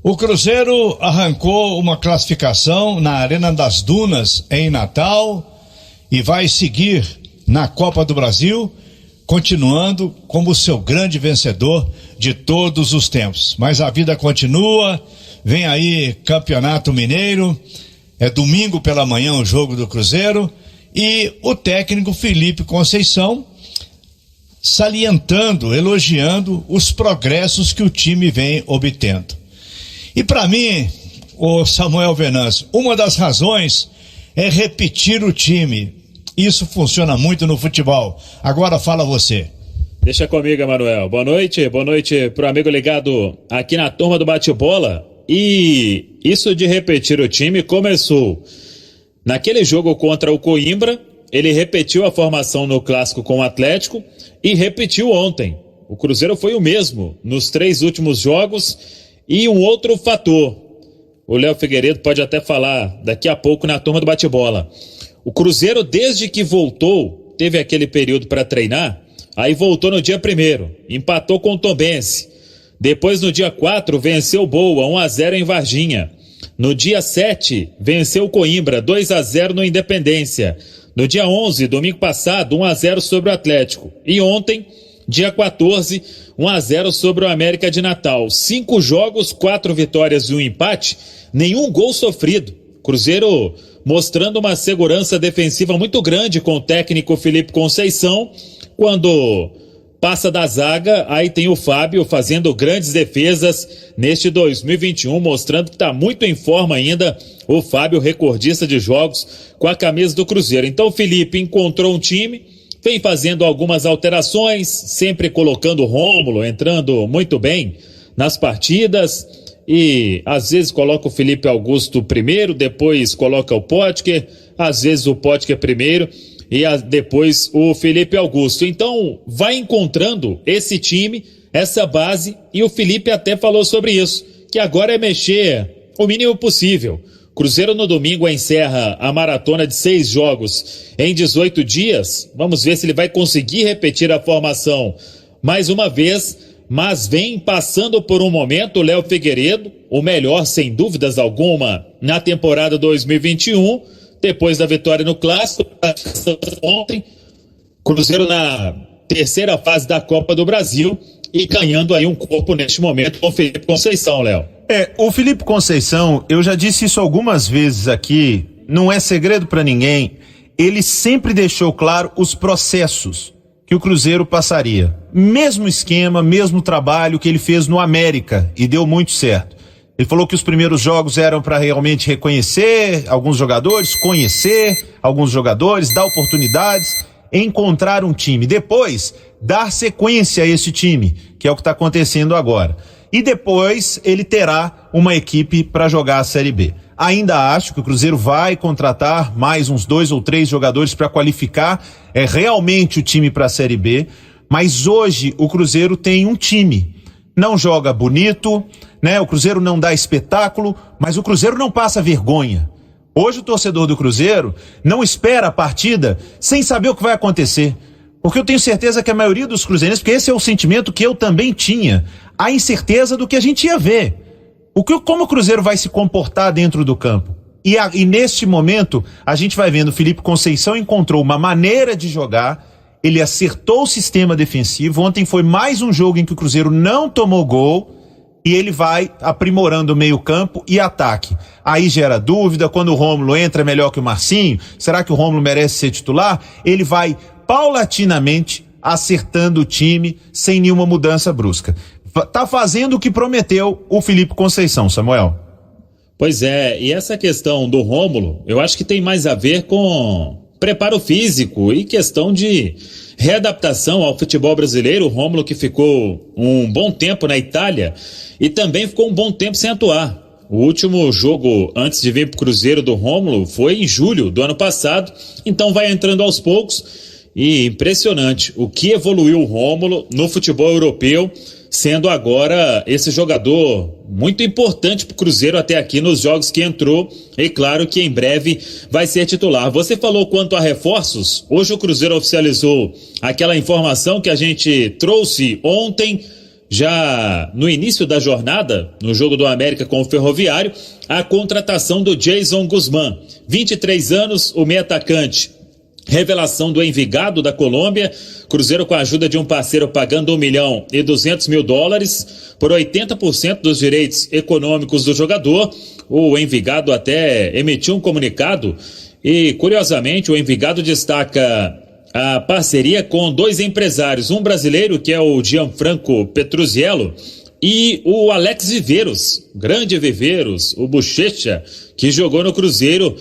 O Cruzeiro arrancou uma classificação na Arena das Dunas em Natal e vai seguir na Copa do Brasil, continuando como seu grande vencedor de todos os tempos. Mas a vida continua, vem aí Campeonato Mineiro, é domingo pela manhã o jogo do Cruzeiro, e o técnico Felipe Conceição salientando, elogiando os progressos que o time vem obtendo. E para mim, o Samuel Venâncio, uma das razões é repetir o time. Isso funciona muito no futebol. Agora fala você. Deixa comigo, Emanuel. Boa noite pro amigo ligado aqui na turma do bate-bola. E isso de repetir o time começou naquele jogo contra o Coimbra. Ele repetiu a formação no clássico com o Atlético e repetiu ontem. O Cruzeiro foi o mesmo nos 3 últimos jogos. E um outro fator, o Léo Figueiredo pode até falar daqui a pouco na turma do bate-bola. O Cruzeiro, desde que voltou, teve aquele período para treinar, aí voltou no dia 1º, empatou com o Tombense. Depois, no dia 4, venceu o Boa, 1-0 em Varginha. No dia 7, venceu o Coimbra, 2-0 no Independência. No dia 11, domingo passado, 1-0 sobre o Atlético. E ontem, dia 14, 1-0 sobre o América de Natal. 5 jogos, 4 vitórias e 1 empate, nenhum gol sofrido. Cruzeiro mostrando uma segurança defensiva muito grande com o técnico Felipe Conceição. Quando passa da zaga, aí tem o Fábio fazendo grandes defesas neste 2021, mostrando que está muito em forma ainda o Fábio, recordista de jogos com a camisa do Cruzeiro. Então o Felipe encontrou um time, vem fazendo algumas alterações, sempre colocando o Rômulo, entrando muito bem nas partidas, e às vezes coloca o Felipe Augusto primeiro, depois coloca o Potker, às vezes o Potker primeiro e depois o Felipe Augusto. Então vai encontrando esse time, essa base, e o Felipe até falou sobre isso, que agora é mexer o mínimo possível. Cruzeiro no domingo encerra a maratona de 6 jogos em 18 dias. Vamos ver se ele vai conseguir repetir a formação mais uma vez, mas vem passando por um momento o Léo Figueiredo, o melhor sem dúvidas alguma na temporada 2021, depois da vitória no Clássico ontem. Cruzeiro na terceira fase da Copa do Brasil e ganhando aí um corpo neste momento com o Felipe Conceição, Léo. O Felipe Conceição, eu já disse isso algumas vezes aqui, não é segredo para ninguém, ele sempre deixou claro os processos que o Cruzeiro passaria. Mesmo esquema, mesmo trabalho que ele fez no América e deu muito certo. Ele falou que os primeiros jogos eram para realmente reconhecer alguns jogadores, conhecer alguns jogadores, dar oportunidades, encontrar um time. Depois, dar sequência a esse time, que é o que está acontecendo agora. E depois ele terá uma equipe para jogar a Série B. Ainda acho que o Cruzeiro vai contratar mais uns 2 ou 3 jogadores para qualificar realmente o time para a Série B, mas hoje o Cruzeiro tem um time. Não joga bonito, né? O Cruzeiro não dá espetáculo, mas o Cruzeiro não passa vergonha. Hoje o torcedor do Cruzeiro não espera a partida sem saber o que vai acontecer. Porque eu tenho certeza que a maioria dos cruzeirenses, porque esse é o sentimento que eu também tinha, a incerteza do que a gente ia ver. Como o Cruzeiro vai se comportar dentro do campo. E neste momento, a gente vai vendo o Felipe Conceição encontrou uma maneira de jogar, ele acertou o sistema defensivo. Ontem foi mais um jogo em que o Cruzeiro não tomou gol, e ele vai aprimorando o meio-campo e ataque. Aí gera dúvida, quando o Rômulo entra melhor que o Marcinho, será que o Rômulo merece ser titular? Ele vai paulatinamente acertando o time sem nenhuma mudança brusca. Tá fazendo o que prometeu o Felipe Conceição, Samuel. Pois é, e essa questão do Rômulo, eu acho que tem mais a ver com preparo físico e questão de readaptação ao futebol brasileiro. O Rômulo, que ficou um bom tempo na Itália e também ficou um bom tempo sem atuar. O último jogo antes de vir pro Cruzeiro do Rômulo foi em julho do ano passado, então vai entrando aos poucos. E impressionante o que evoluiu o Rômulo no futebol europeu, sendo agora esse jogador muito importante para o Cruzeiro até aqui nos jogos que entrou, e claro que em breve vai ser titular. Você falou quanto a reforços, hoje o Cruzeiro oficializou aquela informação que a gente trouxe ontem, já no início da jornada, no jogo do América com o Ferroviário, a contratação do Jason Guzmán. 23 anos, o meio atacante. Revelação do Envigado da Colômbia, Cruzeiro com a ajuda de um parceiro pagando $1.200.000 por 80% dos direitos econômicos do jogador. O Envigado até emitiu um comunicado e, curiosamente, o Envigado destaca a parceria com 2 empresários, um brasileiro que é o Gianfranco Petruziello e o Alex Viveiros, grande Viveiros, o Bochecha, que jogou no Cruzeiro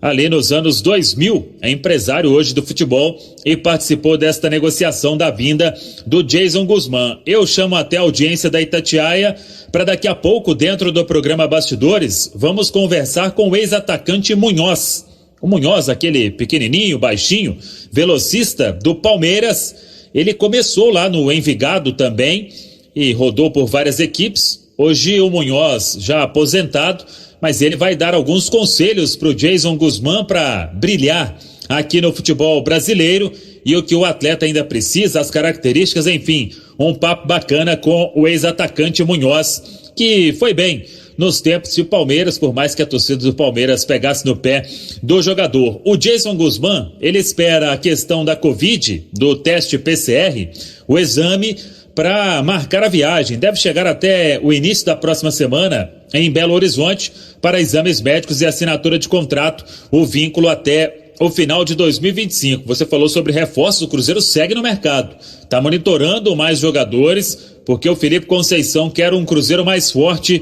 ali nos anos 2000, é empresário hoje do futebol e participou desta negociação da vinda do Jason Guzmán. Eu chamo até a audiência da Itatiaia para daqui a pouco, dentro do programa Bastidores, vamos conversar com o ex-atacante Munhoz. O Munhoz, aquele pequenininho, baixinho, velocista do Palmeiras, ele começou lá no Envigado também e rodou por várias equipes. Hoje o Munhoz já aposentado, mas ele vai dar alguns conselhos para o Jason Guzmán para brilhar aqui no futebol brasileiro e o que o atleta ainda precisa, as características, enfim, um papo bacana com o ex-atacante Munhoz, que foi bem nos tempos de Palmeiras, por mais que a torcida do Palmeiras pegasse no pé do jogador. O Jason Guzmán, ele espera a questão da Covid, do teste PCR, o exame para marcar a viagem. Deve chegar até o início da próxima semana em Belo Horizonte para exames médicos e assinatura de contrato, o vínculo até o final de 2025. Você falou sobre reforços, o Cruzeiro segue no mercado, está monitorando mais jogadores, porque o Felipe Conceição quer um Cruzeiro mais forte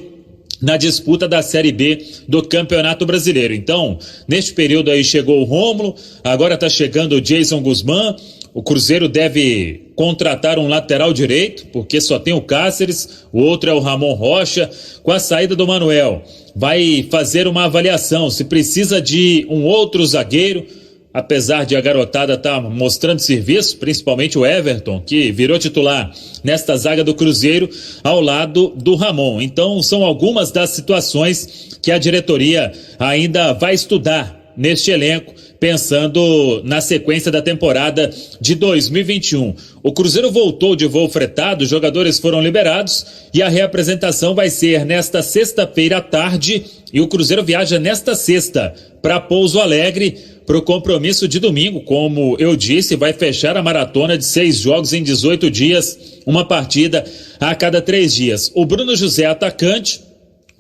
na disputa da Série B do Campeonato Brasileiro. Então, neste período aí chegou o Rômulo, agora está chegando o Jason Guzmán. O Cruzeiro deve contratar um lateral direito, porque só tem o Cáceres, o outro é o Ramon Rocha. Com a saída do Manuel, vai fazer uma avaliação se precisa de um outro zagueiro, apesar de a garotada estar mostrando serviço, principalmente o Everton, que virou titular nesta zaga do Cruzeiro ao lado do Ramon. Então, são algumas das situações que a diretoria ainda vai estudar neste elenco, pensando na sequência da temporada de 2021. O Cruzeiro voltou de voo fretado, os jogadores foram liberados e a reapresentação vai ser nesta sexta-feira à tarde e o Cruzeiro viaja nesta sexta para Pouso Alegre para o compromisso de domingo. Como eu disse, vai fechar a maratona de 6 jogos em 18 dias, uma partida a cada 3 dias. O Bruno José, atacante,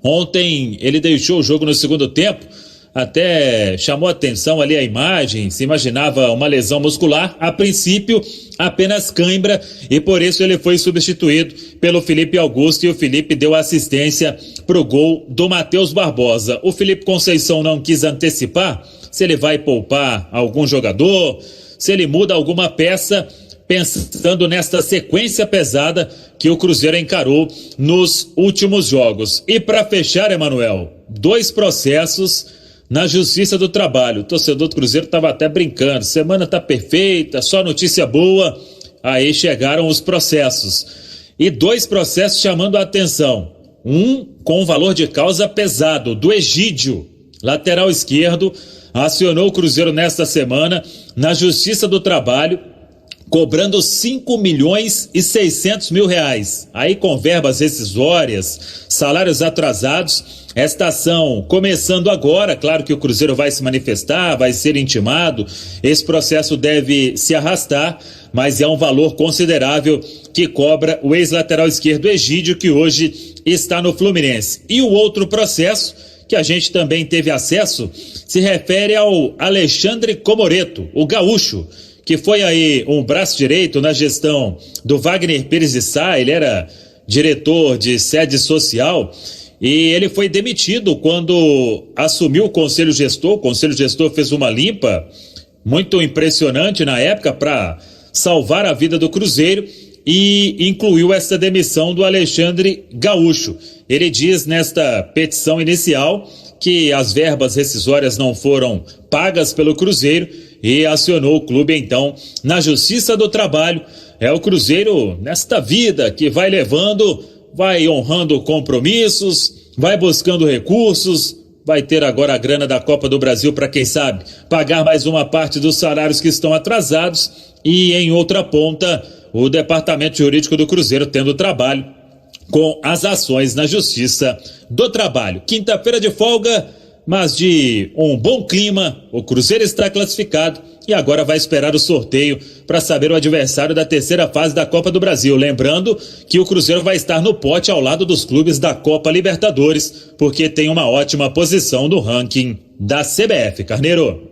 ontem ele deixou o jogo no segundo tempo, até chamou atenção ali a imagem, se imaginava uma lesão muscular, a princípio apenas cãibra, e por isso ele foi substituído pelo Felipe Augusto e o Felipe deu assistência para o gol do Matheus Barbosa. O Felipe Conceição não quis antecipar se ele vai poupar algum jogador, se ele muda alguma peça, pensando nesta sequência pesada que o Cruzeiro encarou nos últimos jogos. E para fechar, Emanuel, 2 processos na Justiça do Trabalho. O torcedor do Cruzeiro estava até brincando, semana tá perfeita, só notícia boa. Aí chegaram os processos. E 2 processos chamando a atenção. Um com valor de causa pesado, do Egídio, lateral esquerdo, acionou o Cruzeiro nesta semana na Justiça do Trabalho, cobrando 5.600.000 reais. Aí com verbas rescisórias, salários atrasados. Esta ação começando agora, claro que o Cruzeiro vai se manifestar, vai ser intimado, esse processo deve se arrastar, mas é um valor considerável que cobra o ex-lateral esquerdo Egídio, que hoje está no Fluminense. E o outro processo, que a gente também teve acesso, se refere ao Alexandre Comoreto, o gaúcho, que foi aí um braço direito na gestão do Wagner Pires de Sá. Ele era diretor de sede social e ele foi demitido quando assumiu o Conselho Gestor. O Conselho Gestor fez uma limpa muito impressionante na época para salvar a vida do Cruzeiro e incluiu essa demissão do Alexandre Gaúcho. Ele diz nesta petição inicial que as verbas rescisórias não foram pagas pelo Cruzeiro e acionou o clube então na Justiça do Trabalho. É o Cruzeiro nesta vida que vai levando, vai honrando compromissos, vai buscando recursos, vai ter agora a grana da Copa do Brasil para, quem sabe, pagar mais uma parte dos salários que estão atrasados e em outra ponta o departamento jurídico do Cruzeiro tendo trabalho com as ações na Justiça do Trabalho. Quinta-feira de folga, mas de um bom clima. O Cruzeiro está classificado e agora vai esperar o sorteio para saber o adversário da terceira fase da Copa do Brasil. Lembrando que o Cruzeiro vai estar no pote ao lado dos clubes da Copa Libertadores, porque tem uma ótima posição no ranking da CBF. Carneiro.